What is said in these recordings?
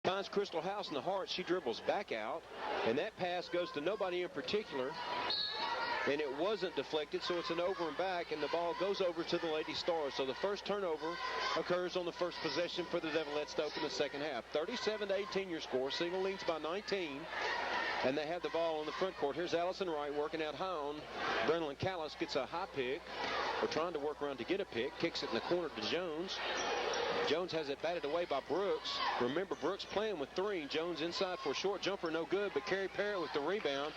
finds Crystal House in the heart. She dribbles back out, and that pass goes to nobody in particular, and it wasn't deflected, so it's an over and back, and the ball goes over to the Lady Stars. So the first turnover occurs on the first possession for the Devilettes to open the second half. 37-18 your score. Siegel leads by 19. And they have the ball on the front court. Here's Allison Wright working out high on. Brennan Callis gets a high pick. We're trying to work around to get a pick. Kicks it in the corner to Jones. Jones has it batted away by Brooks. Remember, Brooks playing with 3. Jones inside for a short jumper, no good, but Carrie Parrott with the rebound.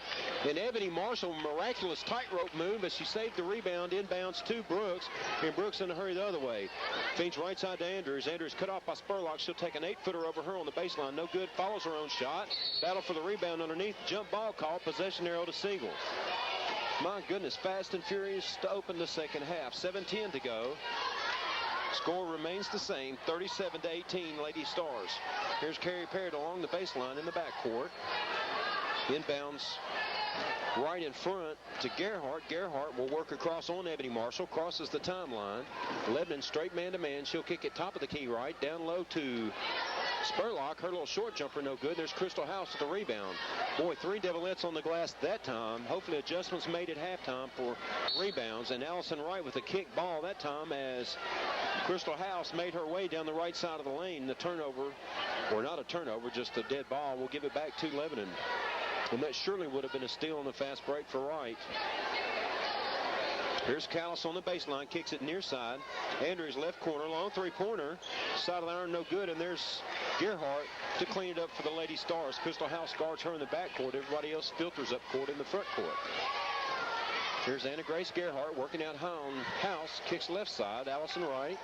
And Ebony Marshall, miraculous tightrope move as she saved the rebound, inbounds to Brooks, and Brooks in a hurry the other way. Feeds right side to Andrews. Andrews cut off by Spurlock. She'll take an 8-footer over her on the baseline. No good. Follows her own shot. Battle for the rebound underneath. Jump ball call. Possession arrow to Siegel. My goodness, fast and furious to open the second half. 7:10 to go. Score remains the same, 37-18 Lady Stars. Here's Carrie Parrott along the baseline in the backcourt. Inbounds right in front to Gerhardt. Gerhardt will work across on Ebony Marshall, crosses the timeline. Lebanon straight man-to-man. She'll kick it top of the key right, down low to Spurlock. Her little short jumper, no good. There's Crystal House at the rebound. Boy, 3 Devilettes on the glass that time. Hopefully adjustments made at halftime for rebounds. And Allison Wright with a kick ball that time as Crystal House made her way down the right side of the lane. The turnover, or not a turnover, just a dead ball. We'll give it back to Lebanon. And that surely would have been a steal on the fast break for Wright. Here's Callis on the baseline, kicks it near side. Andrews left corner, long three-pointer. Side of the iron, no good, and there's Gerhardt to clean it up for the Lady Stars. Crystal House guards her in the backcourt. Everybody else filters up court in the front court. Here's Anna Grace Gerhardt working out high on House, kicks left side. Allison Wright.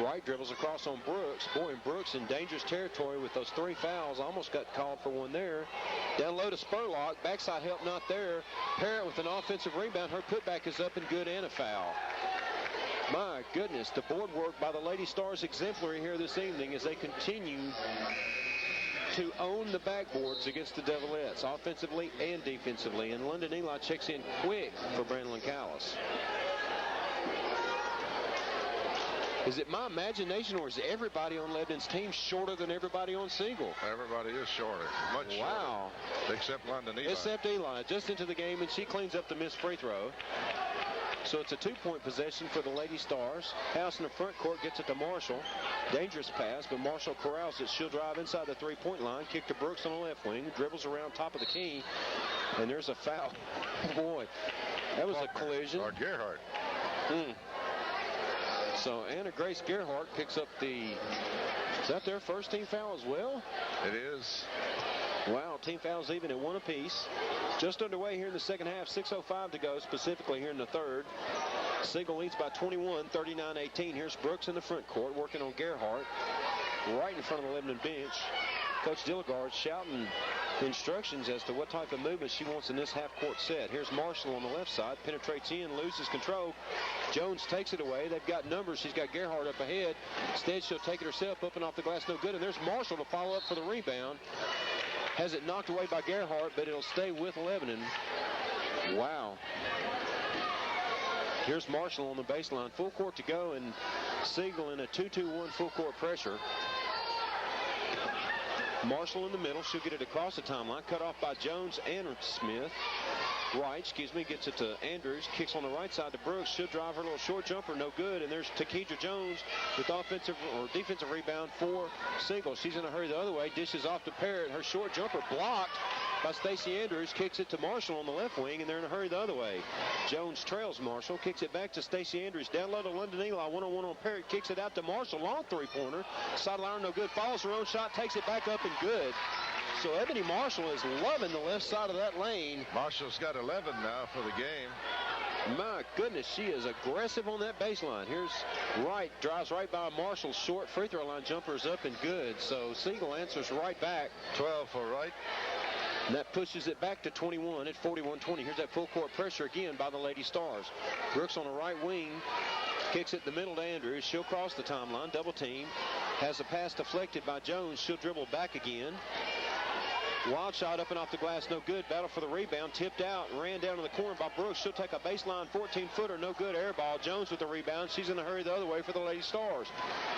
Wright dribbles across on Brooks. Boy, and Brooks in dangerous territory with those 3 fouls. Almost got called for one there. Down low to Spurlock. Backside help not there. Parrott with an offensive rebound. Her putback is up and good, and a foul. My goodness, the board work by the Lady Stars exemplary here this evening as they continue to own the backboards against the Devilettes, offensively and defensively. And London Eli checks in quick for Brandon Callis. Is it my imagination, or is everybody on Lebanon's team shorter than everybody on Siegel? Everybody is shorter, much shorter. Wow. Except London Eli. Except Eli, just into the game, and she cleans up the missed free throw. So it's a 2-point possession for the Lady Stars. House in the front court gets it to Marshall. Dangerous pass, but Marshall corrals it. She'll drive inside the 3-point line. Kick to Brooks on the left wing. Dribbles around top of the key. And there's a foul. Boy, that was a collision. Or Gerhardt. So Anna Grace Gerhardt picks up the, is that their first team foul as well? It is. Wow, team fouls even at 1 apiece. Just underway here in the second half. 6:05 to go, specifically here in the third. Siegel leads by 21, 39-18. Here's Brooks in the front court working on Gerhardt right in front of the Lebanon bench. Coach Dilligard shouting instructions as to what type of movement she wants in this half-court set. Here's Marshall on the left side, penetrates in, loses control. Jones takes it away. They've got numbers. She's got Gerhardt up ahead. Instead, she'll take it herself, up and off the glass, no good. And there's Marshall to follow up for the rebound. Has it knocked away by Gerhardt, but it'll stay with Lebanon. Wow. Here's Marshall on the baseline. Full court to go, and Siegel in a 2-2-1 full court pressure. Marshall in the middle. She'll get it across the timeline. Cut off by Jones and Smith. Wright, gets it to Andrews. Kicks on the right side to Brooks. She'll drive her little short jumper. No good. And there's Takedra Jones with offensive or defensive rebound for Siegel. She's in a hurry the other way. Dishes off to Parrott. Her short jumper blocked by Stacey Andrews. Kicks it to Marshall on the left wing, and they're in a hurry the other way. Jones trails Marshall. Kicks it back to Stacey Andrews. Down low to London Eli. One-on-one on Parrott. Kicks it out to Marshall. Long three-pointer. Sideline, no good. Follows her own shot. Takes it back up and good. So Ebony Marshall is loving the left side of that lane. Marshall's got 11 now for the game. My goodness, she is aggressive on that baseline. Here's Wright, drives right by Marshall. Short free throw line jumper is up and good. So Siegel answers right back. 12 for Wright. And that pushes it back to 21 at 41-20. Here's that full court pressure again by the Lady Stars. Brooks on the right wing. Kicks it in the middle to Andrews. She'll cross the timeline. Double team. Has a pass deflected by Jones. She'll dribble back again. Wild shot up and off the glass, no good. Battle for the rebound, tipped out, ran down to the corner by Brooks. She'll take a baseline 14-footer, no good. Air ball. Jones with the rebound. She's in a hurry the other way for the Lady Stars.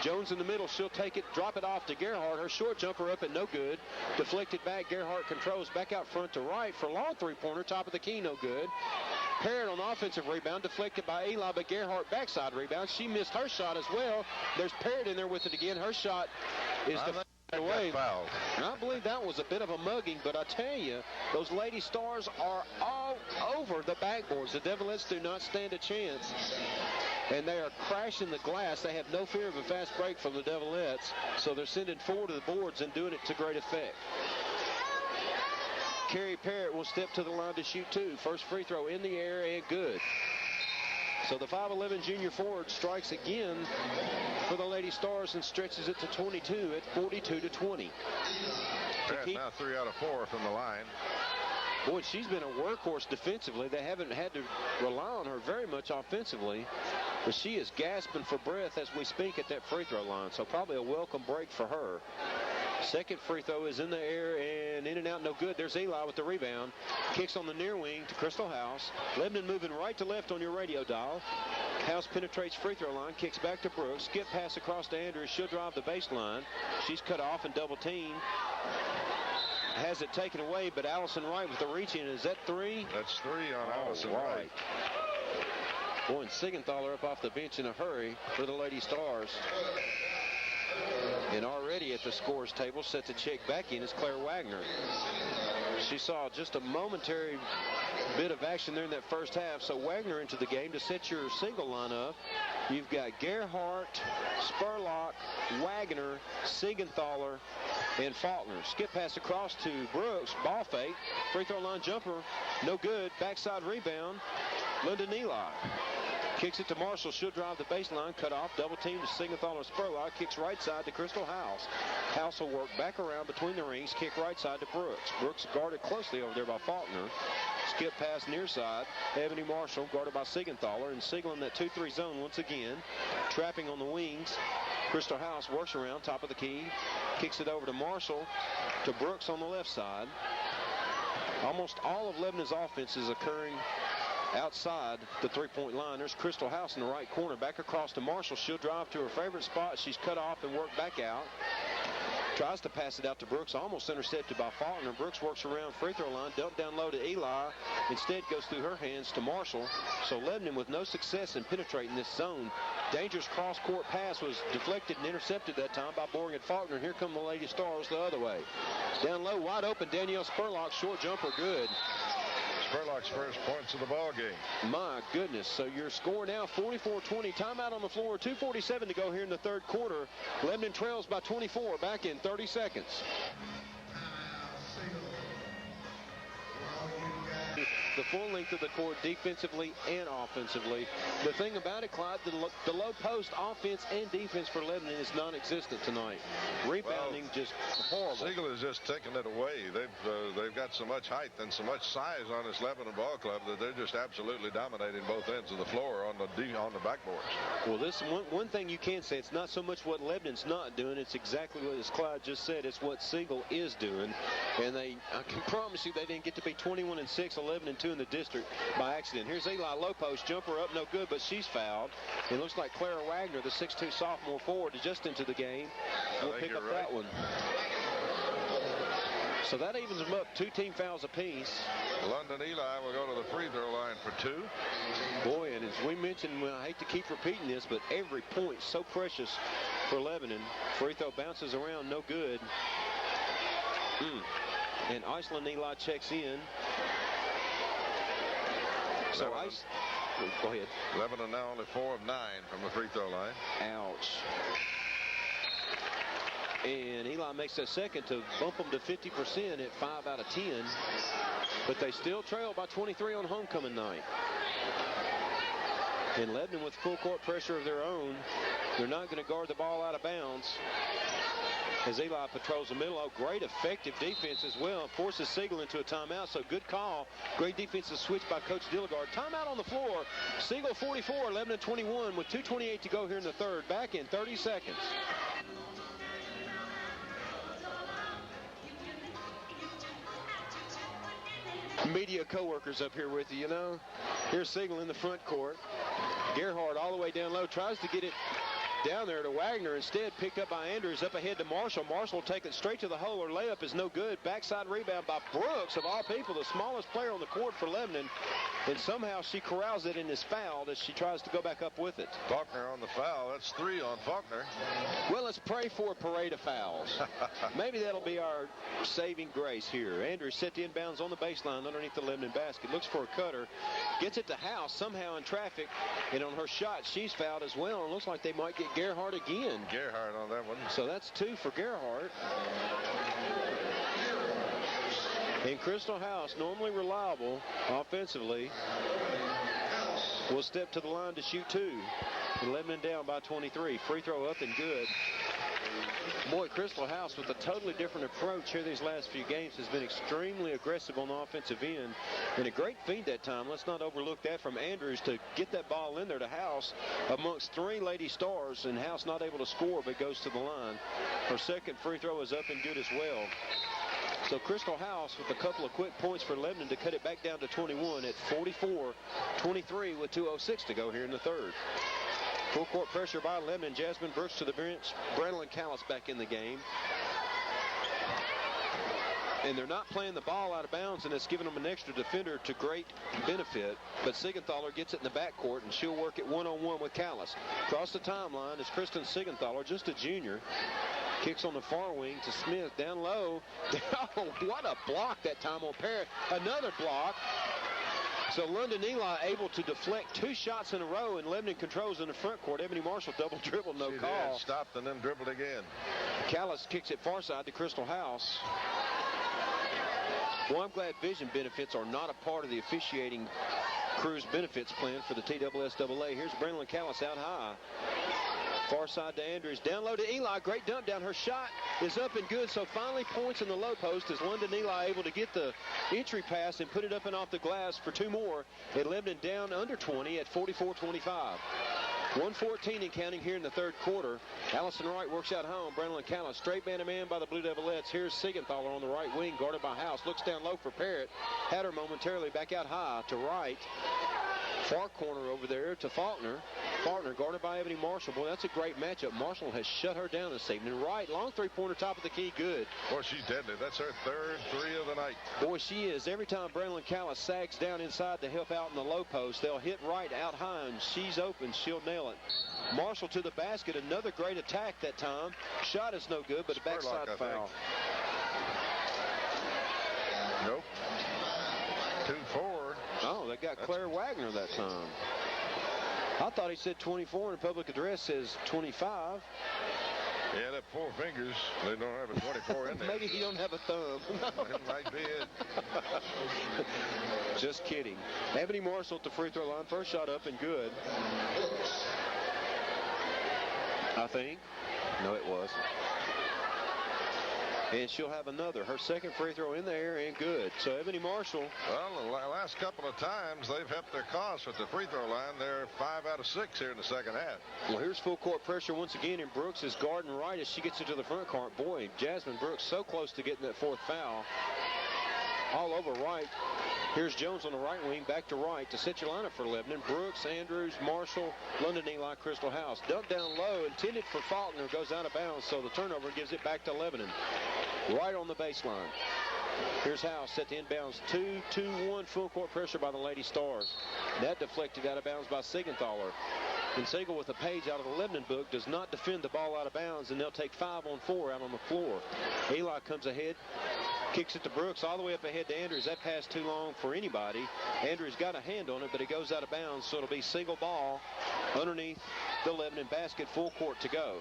Jones in the middle. She'll take it, drop it off to Gerhardt. Her short jumper up and no good. Deflected back. Gerhardt controls back out front to right for long three-pointer. Top of the key, no good. Parrott on the offensive rebound, deflected by Eli, but Gerhardt backside rebound. She missed her shot as well. There's Parrott in there with it again. Her shot is deflected away. I believe that was a bit of a mugging, but I tell you, those Lady Stars are all over the backboards. The Devilettes do not stand a chance, and they are crashing the glass. They have no fear of a fast break from the Devilettes, so they're sending forward to the boards and doing it to great effect. Carrie Parrott will step to the line to shoot two. First free throw in the air and good. So the 5'11" junior forward strikes again for the Lady Stars and stretches it to 22 at 42-20. Parrott now 3 out of 4 from the line. Boy, she's been a workhorse defensively. They haven't had to rely on her very much offensively, but she is gasping for breath as we speak at that free throw line. So probably a welcome break for her. Second free throw is in the air and in and out, no good. There's Eli with the rebound. Kicks on the near wing to Crystal House. Lebanon moving right to left on your radio dial. House penetrates free throw line, kicks back to Brooks. Skip pass across to Andrews. She'll drive the baseline. She's cut off and double teamed. Has it taken away, but Allison Wright with the reach in. Is that three? That's 3 on Allison Wright. Boy, and Siegenthaler up off the bench in a hurry for the Lady Stars. And already at the scores table, set to check back in, is Claire Wagner. She saw just a momentary bit of action there in that first half. So Wagner into the game to set your single lineup. You've got Gerhardt, Spurlock, Wagner, Siegenthaler, and Faulkner. Skip pass across to Brooks. Ball fake. Free throw line jumper. No good. Backside rebound. Lyndon Eli. Kicks it to Marshall. She'll drive the baseline. Cut off. Double team to Siegenthaler. Spurlock. Kicks right side to Crystal House. House will work back around between the rings. Kick right side to Brooks. Brooks guarded closely over there by Faulkner. Skip pass near side. Ebony Marshall guarded by Siegenthaler. And Siegel in that 2-3 zone once again. Trapping on the wings. Crystal House works around top of the key. Kicks it over to Marshall. To Brooks on the left side. Almost all of Lebanon's offense is occurring outside the three-point line. There's Crystal House in the right corner. Back across to Marshall. She'll drive to her favorite spot. She's cut off and worked back out. Tries to pass it out to Brooks. Almost intercepted by Faulkner. Brooks works around free throw line. Dumped down low to Eli. Instead goes through her hands to Marshall. So Lebanon with no success in penetrating this zone. Dangerous cross-court pass was deflected and intercepted that time by Morgan Faulkner. Here come the Lady Stars the other way. Down low, wide open, Danielle Spurlock. Short jumper, good. Spurlock's first points of the ball game. My goodness. So your score now 44-20. Timeout on the floor. 2:47 to go here in the third quarter. Lebanon trails by 24. Back in 30 seconds. The full length of the court defensively and offensively. The thing about it, Clyde, the low post offense and defense for Lebanon is non-existent tonight. Rebounding just horrible. Siegel is just taking it away. They've got so much height and so much size on this Lebanon ball club that they're just absolutely dominating both ends of the floor on the backboards. Well, this one thing you can say, it's not so much what Lebanon's not doing. It's exactly what, as Clyde just said, it's what Siegel is doing. And I can promise you they didn't get to be 21-6, 11-2 in the district by accident. Here's Eli, low post jumper up, no good, but she's fouled. It looks like Clara Wagner, the 6'2 sophomore forward, is just into the game. We'll pick up that one. So that evens them up, 2 team fouls apiece. London Eli will go to the free throw line for 2. Boy, and as we mentioned, well, I hate to keep repeating this, but every point so precious for Lebanon. Free throw bounces around, no good. And Iceland Eli checks in. So go ahead. Lebanon now only 4 of 9 from the free throw line. Ouch. And Eli makes a second to bump them to 50% at 5 out of 10. But they still trail by 23 on homecoming night. And Lebanon with full court pressure of their own. They're not going to guard the ball out of bounds. As Eli patrols the middle. Oh, great effective defense as well. Forces Siegel into a timeout, so good call. Great defensive switch by Coach Dilligard. Timeout on the floor. Siegel 44, Lebanon 21 with 2:28 to go here in the third. Back in 30 seconds. media co-workers up here with you, you know. Here's Siegel in the front court. Gerhardt all the way down low, tries to get it down there to Wagner. Instead, picked up by Andrews, up ahead to Marshall. Marshall will take it straight to the hole. Her layup is no good. Backside rebound by Brooks, of all people, the smallest player on the court for Lebanon. And somehow she corrals it and is fouled as she tries to go back up with it. Faulkner on the foul. That's 3 on Faulkner. Well, let's pray for a parade of fouls. Maybe that'll be our saving grace here. Andrews set the inbounds on the baseline underneath the Lebanon basket. Looks for a cutter. Gets it to House somehow in traffic. And on her shot, she's fouled as well. And looks like they might get Gerhardt again. Gerhardt on that one. So that's 2 for Gerhardt. And Crystal House, normally reliable offensively, will step to the line to shoot 2. And Lebanon down by 23. Free throw up and good. Boy, Crystal House with a totally different approach here these last few games has been extremely aggressive on the offensive end. And a great feed that time. Let's not overlook that from Andrews to get that ball in there to House amongst 3 Lady Stars, and House not able to score but goes to the line. Her second free throw is up and good as well. So Crystal House with a couple of quick points for Lebanon to cut it back down to 21 at 44-23 with 2:06 to go here in the third. Full court pressure by Lebanon. Jasmine Brooks to the bench. Brandon Callis back in the game. And they're not playing the ball out of bounds, and it's giving them an extra defender to great benefit. But Siegenthaler gets it in the backcourt, and she'll work it one-on-one with Callis. Across the timeline is Kristen Siegenthaler, just a junior. Kicks on the far wing to Smith. Down low. Oh, what a block that time on Parrott. Another block. So London Eli able to deflect 2 shots in a row, and Lebanon controls in the front court. Ebony Marshall double dribble, no call. Did. Stopped and then dribbled again. Callis kicks it far side to Crystal House. Well, I'm glad vision benefits are not a part of the officiating crew's benefits plan for the TSSAA. Here's Brandon Callis out high. Far side to Andrews. Down low to Eli. Great dump down. Her shot is up and good. So finally points in the low post as London Eli able to get the entry pass and put it up and off the glass for 2 more. And Lebanon down under 20 at 44-25. 1:14 and counting here in the third quarter. Allison Wright works out home. Brandon Callis straight man-to-man by the Blue Devilettes. Here's Siegenthaler on the right wing, guarded by House. Looks down low for Parrott. Had her momentarily back out high to Wright. Far corner over there to Faulkner. Faulkner guarded by Ebony Marshall. Boy, that's a great matchup. Marshall has shut her down this evening. Wright, long three-pointer, top of the key, good. Boy, she's deadly. That's her third 3 of the night. Boy, she is. Every time Brandon Callis sags down inside to help out in the low post, they'll hit Wright out high, and she's open. She'll nail it. Marshall to the basket. Another great attack that time. Shot is no good, but a backside foul. Nope. 2-4. Oh, they got Claire Wagner that time. I thought he said 24, and public address says 25. Yeah, that 4 fingers, they don't have a 24 in there. Maybe he don't have a thumb. It might be it. Just kidding. Ebony Marshall at the free throw line. First shot up and good. I think. No, it was. And she'll have another. Her second free throw in the air and good. So Ebony Marshall. Well, the last couple of times they've helped their cause at the free throw line. They're 5 out of 6 here in the second half. Well, here's full court pressure once again, and Brooks is guarding Wright as she gets into the front court. Boy, Jasmine Brooks so close to getting that 4th foul. All over Wright. Here's Jones on the right wing, back to Wright to set your lineup for Lebanon. Brooks, Andrews, Marshall, London Eli, Crystal House. Dump down low, intended for Faulkner, goes out of bounds, so the turnover gives it back to Lebanon. Right on the baseline. Here's House set to inbounds. 2-2-1 full court pressure by the Lady Stars. That deflected out of bounds by Siegenthaler. And Siegel with a page out of the Lebanon book does not defend the ball out of bounds, and they'll take 5-on-4 out on the floor. Eli comes ahead, kicks it to Brooks all the way up ahead to Andrews. That pass too long for anybody. Andrews got a hand on it, but it goes out of bounds, so it'll be single ball underneath the Lebanon basket. Full court to go.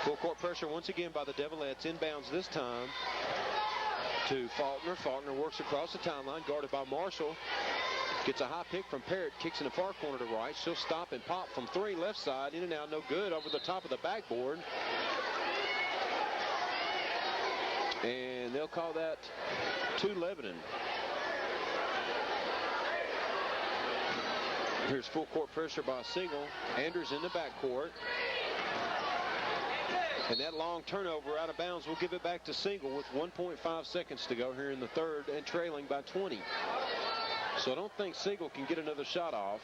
Full court pressure once again by the Devilettes. Inbounds this time to Faulkner. Faulkner works across the timeline, guarded by Marshall. Gets a high pick from Parrott, kicks in the far corner to Wright. She'll stop and pop from 3 left side, in and out, no good, over the top of the backboard. And they'll call that to Lebanon. Here's full court pressure by Siegel. Andrews in the backcourt. And that long turnover out of bounds will give it back to Siegel with 1.5 seconds to go here in the third and trailing by 20. So I don't think Siegel can get another shot off.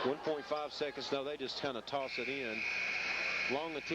1.5 seconds. No, they just kind of toss it in. Long attempt.